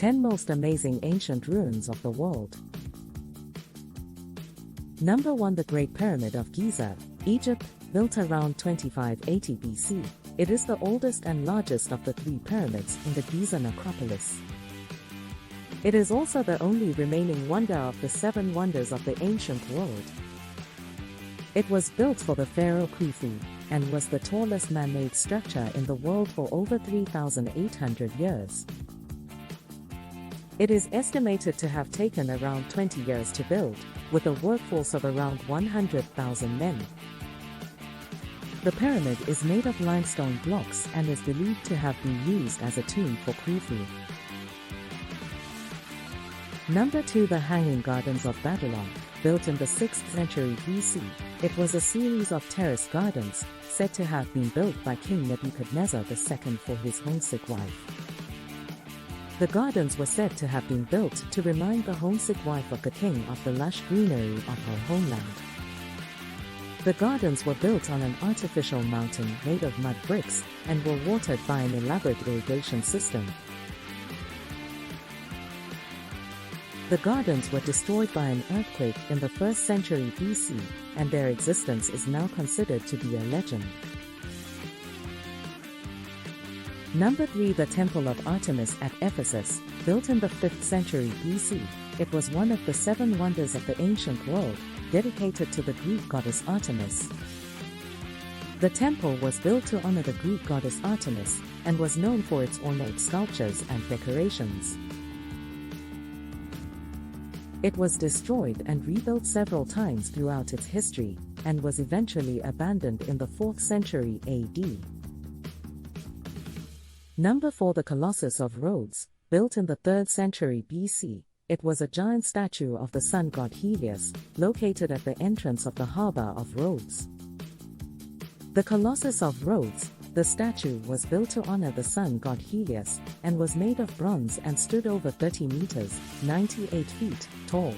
10 Most Amazing Ancient Ruins of the World. Number 1. The Great Pyramid of Giza, Egypt, built around 2580 BC. It is the oldest and largest of the 3 pyramids in the Giza necropolis. It is also the only remaining wonder of the 7 wonders of the ancient world. It was built for the pharaoh Khufu, and was the tallest man-made structure in the world for over 3,800 years. It is estimated to have taken around 20 years to build, with a workforce of around 100,000 men. The pyramid is made of limestone blocks and is believed to have been used as a tomb for Khufu. Number 2. The Hanging Gardens of Babylon, built in the 6th century BC. It was a series of terraced gardens, said to have been built by King Nebuchadnezzar II for his homesick wife. The gardens were said to have been built to remind the homesick wife of the king of the lush greenery of her homeland. The gardens were built on an artificial mountain made of mud bricks, and were watered by an elaborate irrigation system. The gardens were destroyed by an earthquake in the 1st century BC, and their existence is now considered to be a legend. Number 3. The Temple of Artemis at Ephesus, built in the 5th century BC. It was one of the 7 wonders of the ancient world, dedicated to the Greek goddess Artemis. The temple was built to honor the Greek goddess Artemis, and was known for its ornate sculptures and decorations. It was destroyed and rebuilt several times throughout its history, and was eventually abandoned in the 4th century AD. Number 4. The Colossus of Rhodes, built in the 3rd century BC. It was a giant statue of the sun god Helios, located at the entrance of the harbor of Rhodes. The Colossus of Rhodes, the statue was built to honor the sun god Helios, and was made of bronze and stood over 30 meters, 98 feet, tall.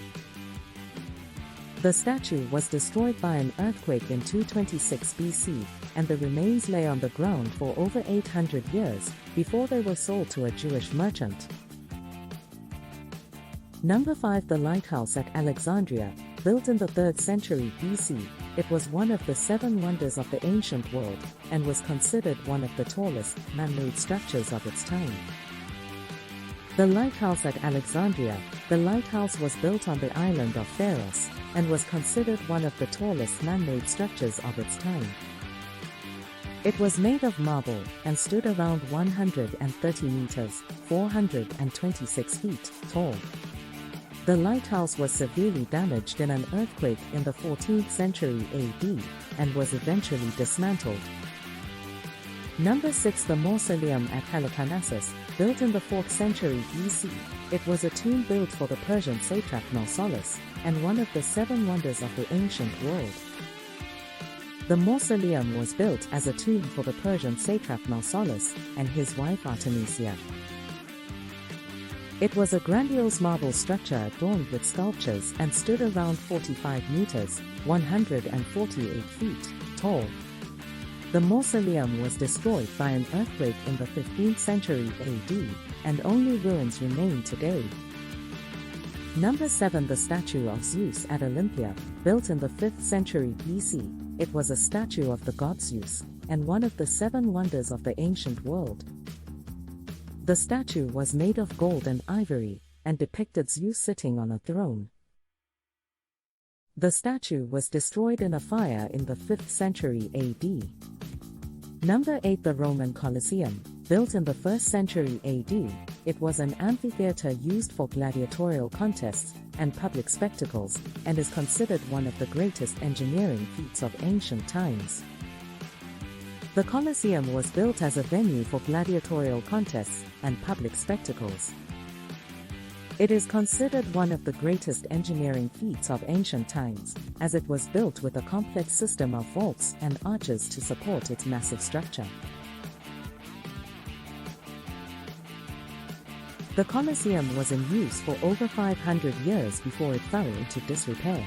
The statue was destroyed by an earthquake in 226 BC, and the remains lay on the ground for over 800 years, before they were sold to a Jewish merchant. Number 5. The Lighthouse at Alexandria, built in the 3rd century BC. It was one of the 7 wonders of the ancient world, and was considered one of the tallest man-made structures of its time. The Lighthouse at Alexandria. The lighthouse was built on the island of Pharos, and was considered one of the tallest man-made structures of its time. It was made of marble, and stood around 130 meters, 426 feet, tall. The lighthouse was severely damaged in an earthquake in the 14th century AD, and was eventually dismantled. Number 6. The Mausoleum at Halicarnassus, built in the 4th century BC. It was a tomb built for the Persian satrap Mausolus, and one of the 7 wonders of the ancient world. The mausoleum was built as a tomb for the Persian satrap Mausolus, and his wife Artemisia. It was a grandiose marble structure adorned with sculptures and stood around 45 meters, 148 feet, tall. The mausoleum was destroyed by an earthquake in the 15th century AD, and only ruins remain today. Number 7. The Statue of Zeus at Olympia, built in the 5th century BC. It was a statue of the god Zeus, and one of the 7 wonders of the ancient world. The statue was made of gold and ivory, and depicted Zeus sitting on a throne. The statue was destroyed in a fire in the 5th century AD. Number 8. The Roman Colosseum, built in the 1st century AD. It was an amphitheater used for gladiatorial contests and public spectacles, and is considered one of the greatest engineering feats of ancient times. The Colosseum was built as a venue for gladiatorial contests and public spectacles. It is considered one of the greatest engineering feats of ancient times, as it was built with a complex system of vaults and arches to support its massive structure. The Colosseum was in use for over 500 years before it fell into disrepair.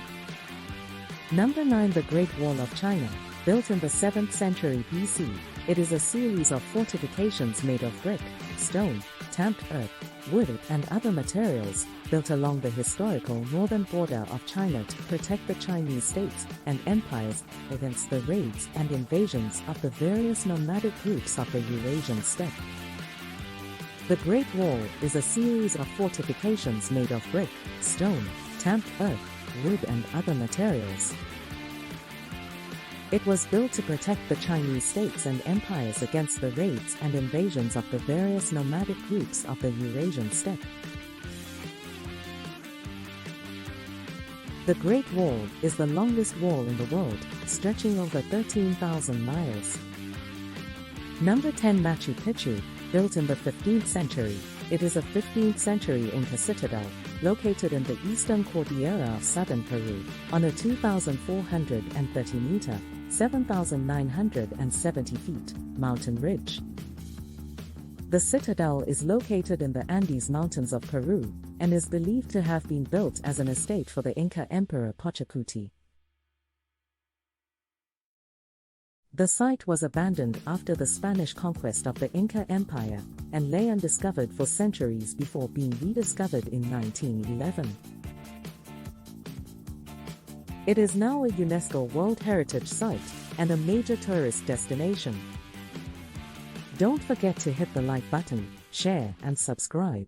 Number 9. The Great Wall of China, built in the 7th century BC. It is a series of fortifications made of brick, stone, stamped earth, wood and other materials, built along the historical northern border of China to protect the Chinese states and empires against the raids and invasions of the various nomadic groups of the Eurasian steppe. The Great Wall is a series of fortifications made of brick, stone, stamped earth, wood and other materials. It was built to protect the Chinese states and empires against the raids and invasions of the various nomadic groups of the Eurasian steppe. The Great Wall is the longest wall in the world, stretching over 13,000 miles. Number 10 Machu Picchu, built in the 15th century. It is a 15th century Inca citadel, located in the eastern Cordillera of southern Peru, on a 2,430-meter, 7,970 feet, mountain ridge. The citadel is located in the Andes Mountains of Peru, and is believed to have been built as an estate for the Inca Emperor Pachacuti. The site was abandoned after the Spanish conquest of the Inca Empire, and lay undiscovered for centuries before being rediscovered in 1911. It is now a UNESCO World Heritage Site, and a major tourist destination. Don't forget to hit the like button, share and subscribe.